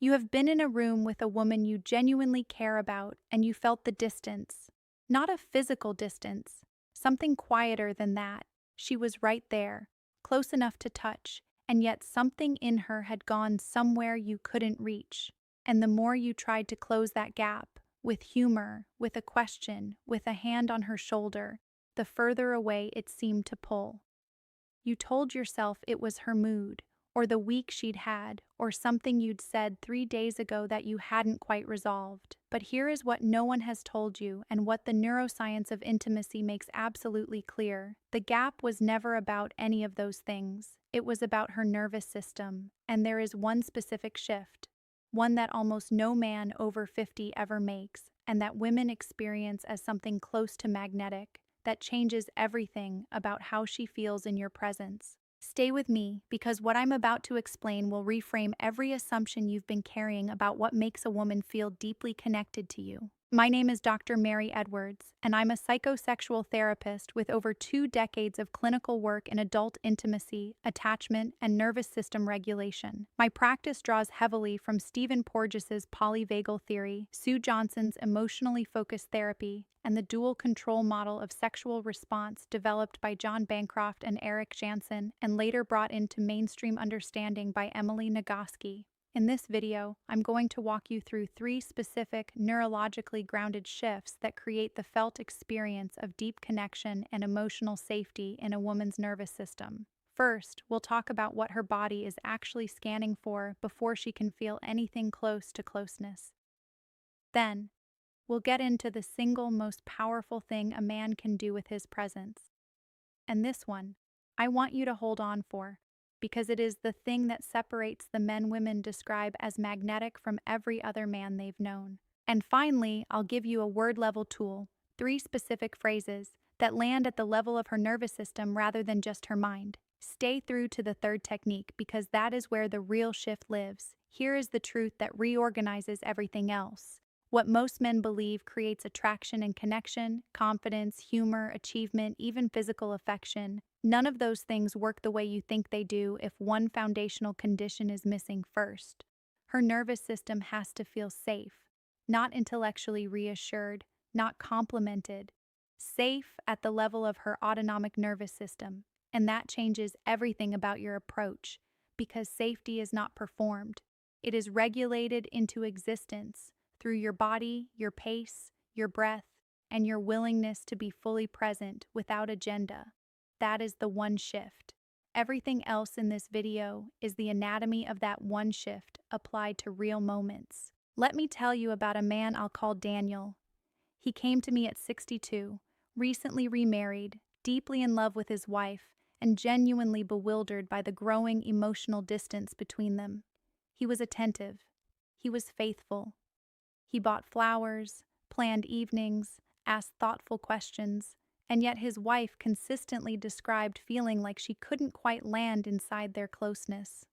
You have been in a room with a woman you genuinely care about and you felt the distance. Not a physical distance, something quieter than that. She was right there, close enough to touch, and yet something in her had gone somewhere you couldn't reach. And the more you tried to close that gap, with humor, with a question, with a hand on her shoulder, the further away it seemed to pull. You told yourself it was her mood, or the week she'd had, or something you'd said 3 days ago that you hadn't quite resolved. But here is what no one has told you, and what the neuroscience of intimacy makes absolutely clear. The gap was never about any of those things. It was about her nervous system, and there is one specific shift, one that almost no man over 50 ever makes, and that women experience as something close to magnetic, that changes everything about how she feels in your presence. Stay with me, because what I'm about to explain will reframe every assumption you've been carrying about what makes a woman feel deeply connected to you. My name is Dr. Mary Edwards, and I'm a psychosexual therapist with over 2 decades of clinical work in adult intimacy, attachment, and nervous system regulation. My practice draws heavily from Stephen Porges's Polyvagal theory, Sue Johnson's emotionally focused therapy, and the dual control model of sexual response developed by John Bancroft and Eric Jansen, and later brought into mainstream understanding by Emily Nagoski. In this video, I'm going to walk you through 3 specific, neurologically grounded shifts that create the felt experience of deep connection and emotional safety in a woman's nervous system. First, we'll talk about what her body is actually scanning for before she can feel anything close to closeness. Then, we'll get into the single most powerful thing a man can do with his presence. And this one, I want you to hold on for, because it is the thing that separates the men women describe as magnetic from every other man they've known. And finally, I'll give you a word-level tool, 3 specific phrases that land at the level of her nervous system rather than just her mind. Stay through to the third technique, because that is where the real shift lives. Here is the truth that reorganizes everything else. What most men believe creates attraction and connection, confidence, humor, achievement, even physical affection. None of those things work the way you think they do if one foundational condition is missing first. Her nervous system has to feel safe, not intellectually reassured, not complimented. Safe at the level of her autonomic nervous system. And that changes everything about your approach, because safety is not performed. It is regulated into existence through your body, your pace, your breath, and your willingness to be fully present without agenda. That is the one shift. Everything else in this video is the anatomy of that one shift applied to real moments. Let me tell you about a man I'll call Daniel. He came to me at 62, recently remarried, deeply in love with his wife, and genuinely bewildered by the growing emotional distance between them. He was attentive. He was faithful. He bought flowers, planned evenings, asked thoughtful questions, and yet his wife consistently described feeling like she couldn't quite land inside their closeness.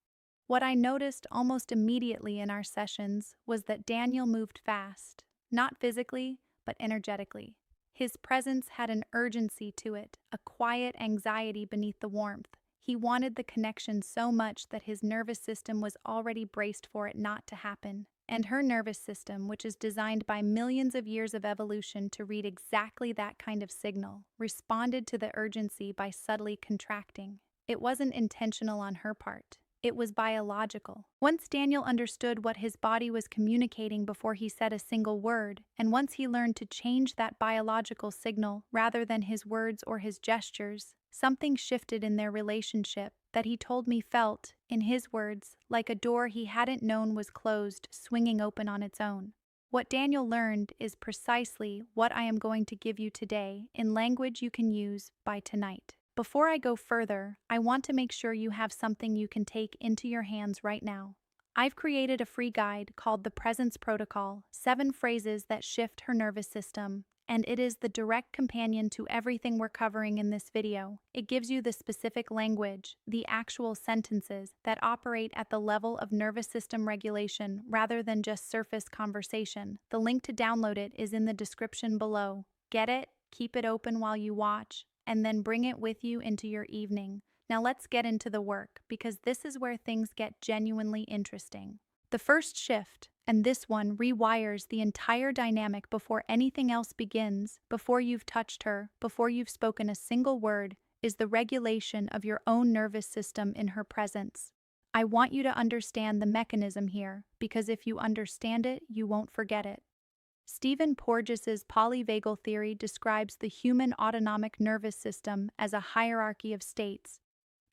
What I noticed almost immediately in our sessions was that Daniel moved fast, not physically, but energetically. His presence had an urgency to it, a quiet anxiety beneath the warmth. He wanted the connection so much that his nervous system was already braced for it not to happen. And her nervous system, which is designed by millions of years of evolution to read exactly that kind of signal, responded to the urgency by subtly contracting. It wasn't intentional on her part. It was biological. Once Daniel understood what his body was communicating before he said a single word, and once he learned to change that biological signal rather than his words or his gestures, something shifted in their relationship that he told me felt, in his words, like a door he hadn't known was closed, swinging open on its own. What Daniel learned is precisely what I am going to give you today in language you can use by tonight. Before I go further, I want to make sure you have something you can take into your hands right now. I've created a free guide called The Presence Protocol, 7 phrases that shift her nervous system, and it is the direct companion to everything we're covering in this video. It gives you the specific language, the actual sentences that operate at the level of nervous system regulation rather than just surface conversation. The link to download it is in the description below. Get it, keep it open while you watch, and then bring it with you into your evening. Now let's get into the work, because this is where things get genuinely interesting. The first shift, and this one rewires the entire dynamic before anything else begins, before you've touched her, before you've spoken a single word, is the regulation of your own nervous system in her presence. I want you to understand the mechanism here, because if you understand it, you won't forget it. Stephen Porges's polyvagal theory describes the human autonomic nervous system as a hierarchy of states.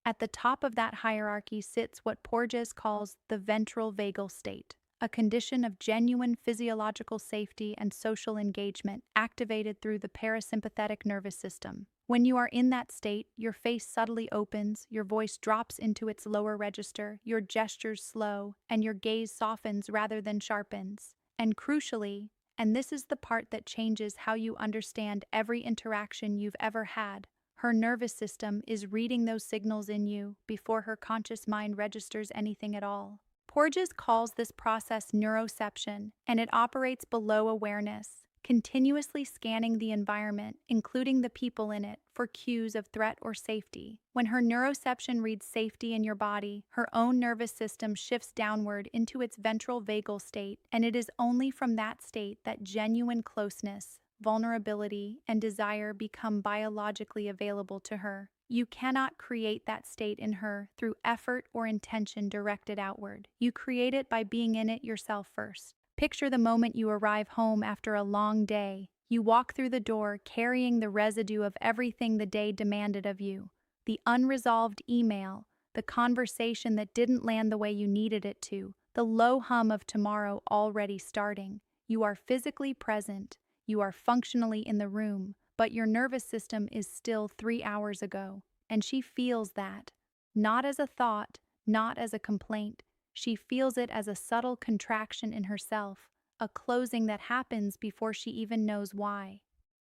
At the top of that hierarchy sits what Porges calls the ventral vagal state, a condition of genuine physiological safety and social engagement activated through the parasympathetic nervous system. When you are in that state, your face subtly opens, your voice drops into its lower register, your gestures slow, and your gaze softens rather than sharpens. And crucially, and this is the part that changes how you understand every interaction you've ever had, her nervous system is reading those signals in you before her conscious mind registers anything at all. Porges calls this process neuroception, and it operates below awareness, continuously scanning the environment, including the people in it, for cues of threat or safety. When her neuroception reads safety in your body, her own nervous system shifts downward into its ventral vagal state, and it is only from that state that genuine closeness, vulnerability, and desire become biologically available to her. You cannot create that state in her through effort or intention directed outward. You create it by being in it yourself first. Picture the moment you arrive home after a long day. You walk through the door carrying the residue of everything the day demanded of you. The unresolved email, the conversation that didn't land the way you needed it to, the low hum of tomorrow already starting. You are physically present. You are functionally in the room, but your nervous system is still 3 hours ago, and she feels that. Not as a thought, not as a complaint. She feels it as a subtle contraction in herself, a closing that happens before she even knows why.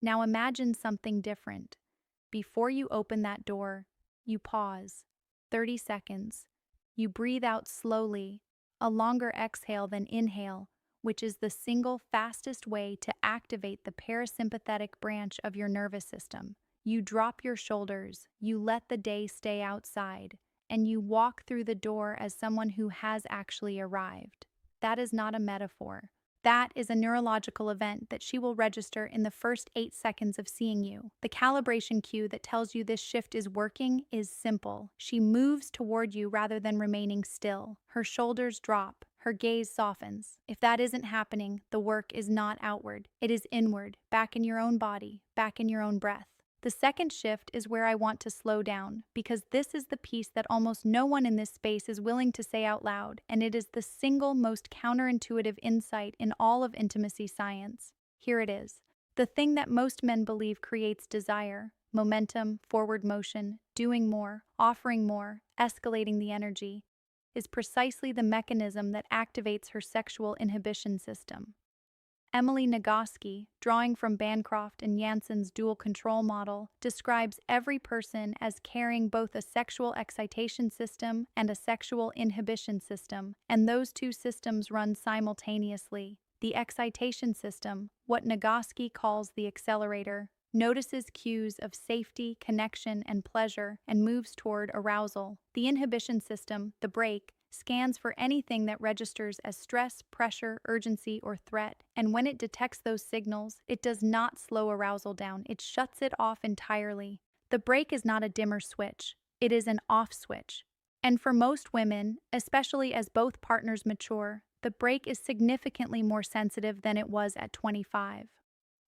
Now imagine something different. Before you open that door, you pause. 30 seconds. You breathe out slowly, a longer exhale than inhale, which is the single fastest way to activate the parasympathetic branch of your nervous system. You drop your shoulders, you let the day stay outside, and you walk through the door as someone who has actually arrived. That is not a metaphor. That is a neurological event that she will register in the first 8 seconds of seeing you. The calibration cue that tells you this shift is working is simple. She moves toward you rather than remaining still. Her shoulders drop. Her gaze softens. If that isn't happening, the work is not outward. It is inward, back in your own body, back in your own breath. The second shift is where I want to slow down, because this is the piece that almost no one in this space is willing to say out loud, and it is the single most counterintuitive insight in all of intimacy science. Here it is. The thing that most men believe creates desire, momentum, forward motion, doing more, offering more, escalating the energy, is precisely the mechanism that activates her sexual inhibition system. Emily Nagoski, drawing from Bancroft and Janssen's dual control model, describes every person as carrying both a sexual excitation system and a sexual inhibition system, and those two systems run simultaneously. The excitation system, what Nagoski calls the accelerator, notices cues of safety, connection, and pleasure, and moves toward arousal. The inhibition system, the brake, scans for anything that registers as stress, pressure, urgency, or threat, and when it detects those signals, it does not slow arousal down, it shuts it off entirely. The brake is not a dimmer switch, it is an off switch. And for most women, especially as both partners mature, the brake is significantly more sensitive than it was at 25.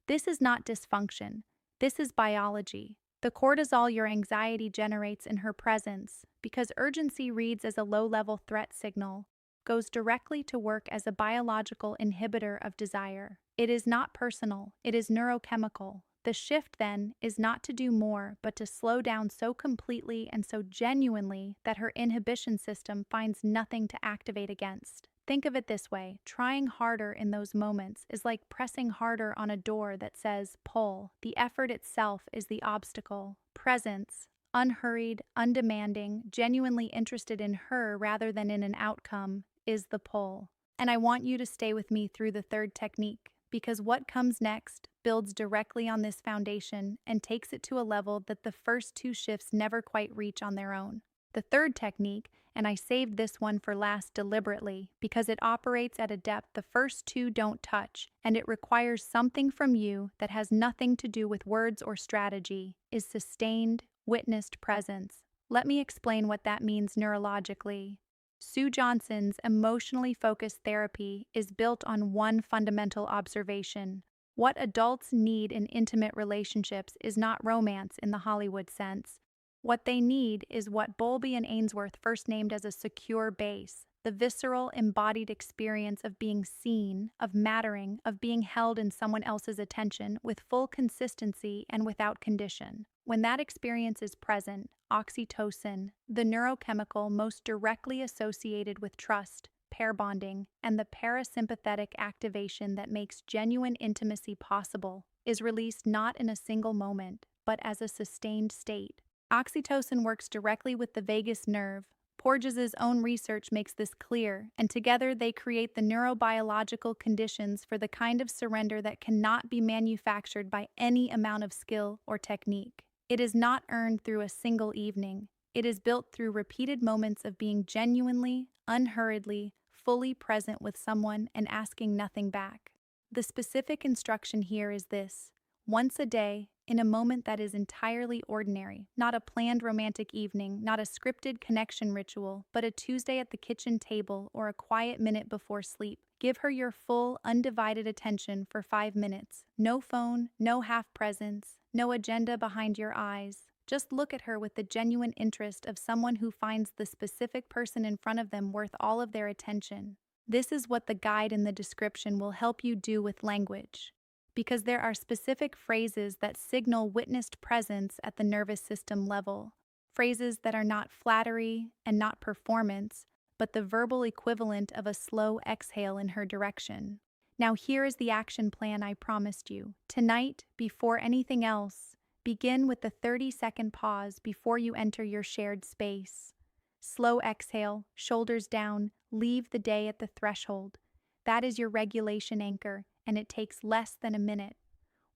This is not dysfunction, this is biology. The cortisol your anxiety generates in her presence, because urgency reads as a low-level threat signal, goes directly to work as a biological inhibitor of desire. It is not personal, it is neurochemical. The shift, then, is not to do more, but to slow down so completely and so genuinely that her inhibition system finds nothing to activate against. Think of it this way, trying harder in those moments is like pressing harder on a door that says pull. The effort itself is the obstacle. Presence, unhurried, undemanding, genuinely interested in her rather than in an outcome, is the pull. And I want you to stay with me through the third technique, because what comes next builds directly on this foundation and takes it to a level that the first two shifts never quite reach on their own. The third technique, and I saved this one for last deliberately because it operates at a depth the first two don't touch, and it requires something from you that has nothing to do with words or strategy, is sustained, witnessed presence. Let me explain what that means neurologically. Sue Johnson's emotionally focused therapy is built on one fundamental observation. What adults need in intimate relationships is not romance in the Hollywood sense. What they need is what Bowlby and Ainsworth first named as a secure base, the visceral, embodied experience of being seen, of mattering, of being held in someone else's attention with full consistency and without condition. When that experience is present, oxytocin, the neurochemical most directly associated with trust, pair bonding, and the parasympathetic activation that makes genuine intimacy possible, is released not in a single moment, but as a sustained state. Oxytocin works directly with the vagus nerve. Porges' own research makes this clear, and together they create the neurobiological conditions for the kind of surrender that cannot be manufactured by any amount of skill or technique. It is not earned through a single evening. It is built through repeated moments of being genuinely, unhurriedly, fully present with someone and asking nothing back. The specific instruction here is this: once a day, in a moment that is entirely ordinary, not a planned romantic evening, not a scripted connection ritual, but a Tuesday at the kitchen table or a quiet minute before sleep, give her your full, undivided attention for 5 minutes. No phone, no half presence, no agenda behind your eyes. Just look at her with the genuine interest of someone who finds the specific person in front of them worth all of their attention. This is what the guide in the description will help you do with language, because there are specific phrases that signal witnessed presence at the nervous system level. Phrases that are not flattery and not performance, but the verbal equivalent of a slow exhale in her direction. Now here is the action plan I promised you. Tonight, before anything else, begin with the 30-second pause before you enter your shared space. Slow exhale, shoulders down, leave the day at the threshold. That is your regulation anchor, and it takes less than a minute.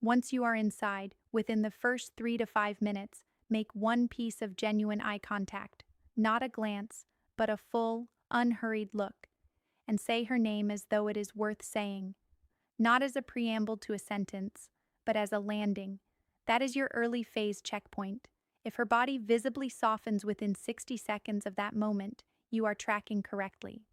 Once you are inside, within the first 3 to 5 minutes, make one piece of genuine eye contact, not a glance, but a full, unhurried look, and say her name as though it is worth saying, not as a preamble to a sentence, but as a landing. That is your early phase checkpoint. If her body visibly softens within 60 seconds of that moment, you are tracking correctly.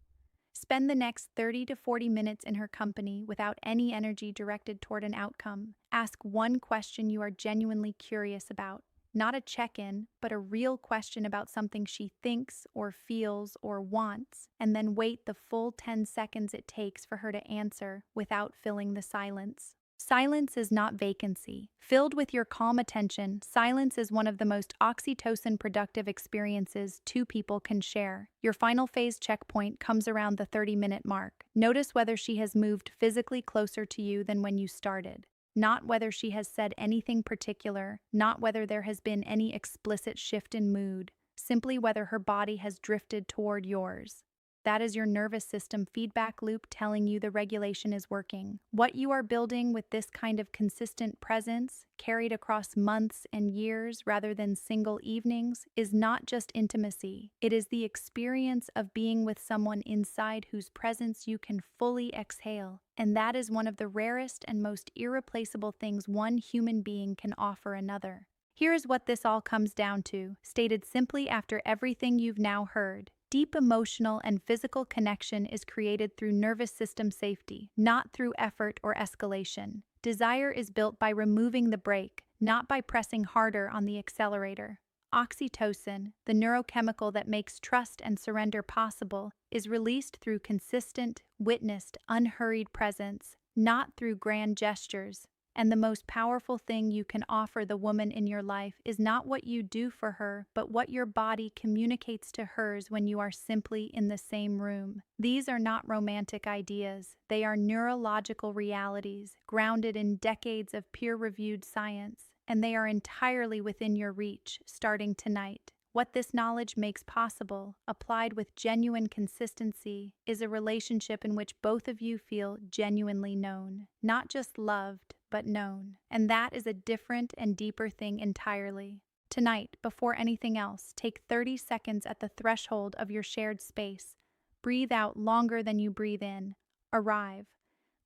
Spend the next 30 to 40 minutes in her company without any energy directed toward an outcome. Ask one question you are genuinely curious about. Not a check-in, but a real question about something she thinks or feels or wants, and then wait the full 10 seconds it takes for her to answer without filling the silence. Silence is not vacancy. Filled with your calm attention, silence is one of the most oxytocin-productive experiences two people can share. Your final phase checkpoint comes around the 30-minute mark. Notice whether she has moved physically closer to you than when you started. Not whether she has said anything particular, not whether there has been any explicit shift in mood, simply whether her body has drifted toward yours. That is your nervous system feedback loop telling you the regulation is working. What you are building with this kind of consistent presence, carried across months and years rather than single evenings, is not just intimacy. It is the experience of being with someone inside whose presence you can fully exhale. And that is one of the rarest and most irreplaceable things one human being can offer another. Here is what this all comes down to, stated simply after everything you've now heard. Deep emotional and physical connection is created through nervous system safety, not through effort or escalation. Desire is built by removing the brake, not by pressing harder on the accelerator. Oxytocin, the neurochemical that makes trust and surrender possible, is released through consistent, witnessed, unhurried presence, not through grand gestures. And the most powerful thing you can offer the woman in your life is not what you do for her, but what your body communicates to hers when you are simply in the same room. These are not romantic ideas. They are neurological realities grounded in decades of peer-reviewed science, and they are entirely within your reach, starting tonight. What this knowledge makes possible, applied with genuine consistency, is a relationship in which both of you feel genuinely known, not just loved, but known. And that is a different and deeper thing entirely. Tonight, before anything else, take 30 seconds at the threshold of your shared space. Breathe out longer than you breathe in. Arrive.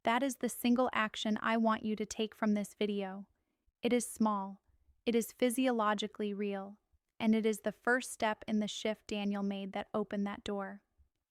That is the single action I want you to take from this video. It is small, it is physiologically real, and it is the first step in the shift Daniel made that opened that door.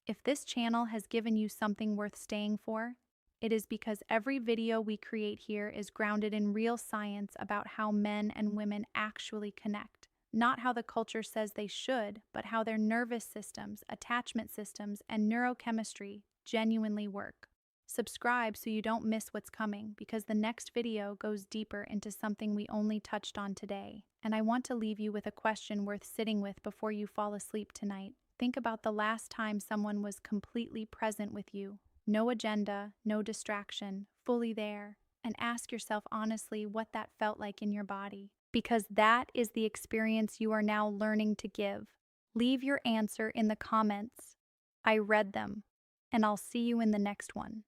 If this channel has given you something worth staying for, it is because every video we create here is grounded in real science about how men and women actually connect. Not how the culture says they should, but how their nervous systems, attachment systems, and neurochemistry genuinely work. Subscribe so you don't miss what's coming, because the next video goes deeper into something we only touched on today. And I want to leave you with a question worth sitting with before you fall asleep tonight. Think about the last time someone was completely present with you. No agenda, no distraction, fully there. And ask yourself honestly what that felt like in your body. Because that is the experience you are now learning to give. Leave your answer in the comments. I read them, and I'll see you in the next one.